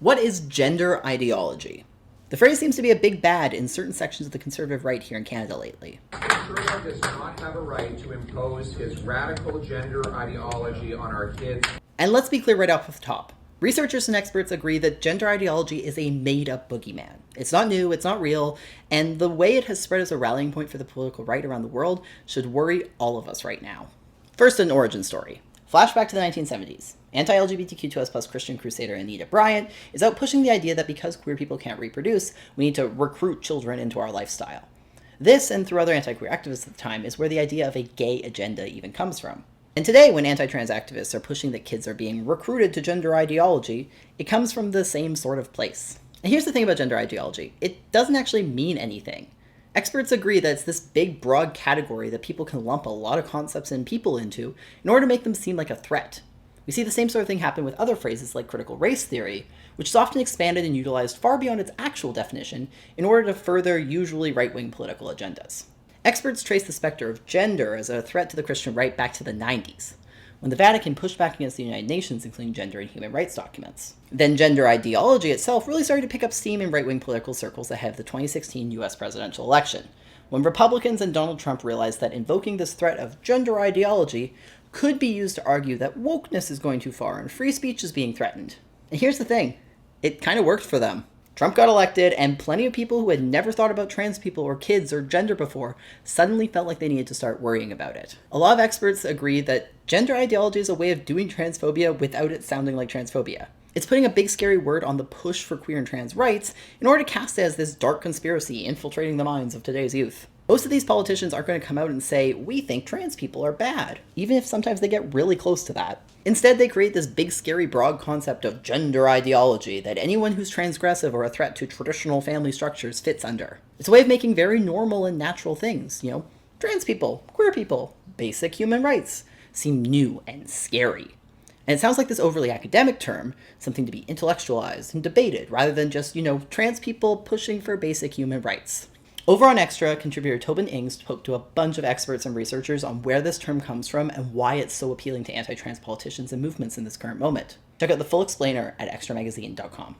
What is gender ideology? The phrase seems to be a big bad in certain sections of the conservative right here in Canada lately. Trudeau does not have a right to impose his radical gender ideology on our kids. And let's be clear right off the top. Researchers and experts agree that gender ideology is a made-up boogeyman. It's not new, it's not real, and the way it has spread as a rallying point for the political right around the world should worry all of us right now. First, an origin story. Flashback to the 1970s. Anti-LGBTQ+ Christian crusader Anita Bryant is out pushing the idea that because queer people can't reproduce, we need to recruit children into our lifestyle. This, and through other anti-queer activists at the time, is where the idea of a gay agenda even comes from. And today, when anti-trans activists are pushing that kids are being recruited to gender ideology, it comes from the same sort of place. And here's the thing about gender ideology. It doesn't actually mean anything. Experts agree that it's this big, broad category that people can lump a lot of concepts and people into in order to make them seem like a threat. We see the same sort of thing happen with other phrases like critical race theory, which is often expanded and utilized far beyond its actual definition in order to further usually right-wing political agendas. Experts trace the specter of gender as a threat to the Christian right back to the 90s, when the Vatican pushed back against the United Nations, including gender and human rights documents. Then gender ideology itself really started to pick up steam in right-wing political circles ahead of the 2016 US presidential election, when Republicans and Donald Trump realized that invoking this threat of gender ideology could be used to argue that wokeness is going too far and free speech is being threatened. And here's the thing, it kind of worked for them. Trump got elected, and plenty of people who had never thought about trans people or kids or gender before suddenly felt like they needed to start worrying about it. A lot of experts agree that gender ideology is a way of doing transphobia without it sounding like transphobia. It's putting a big scary word on the push for queer and trans rights in order to cast it as this dark conspiracy infiltrating the minds of today's youth. Most of these politicians aren't going to come out and say, we think trans people are bad, even if sometimes they get really close to that. Instead, they create this big, scary, broad concept of gender ideology that anyone who's transgressive or a threat to traditional family structures fits under. It's a way of making very normal and natural things, trans people, queer people, basic human rights, seem new and scary. And it sounds like this overly academic term, something to be intellectualized and debated, rather than just, trans people pushing for basic human rights. Over on Xtra, contributor Tobin Ings spoke to a bunch of experts and researchers on where this term comes from and why it's so appealing to anti-trans politicians and movements in this current moment. Check out the full explainer at xtramagazine.com.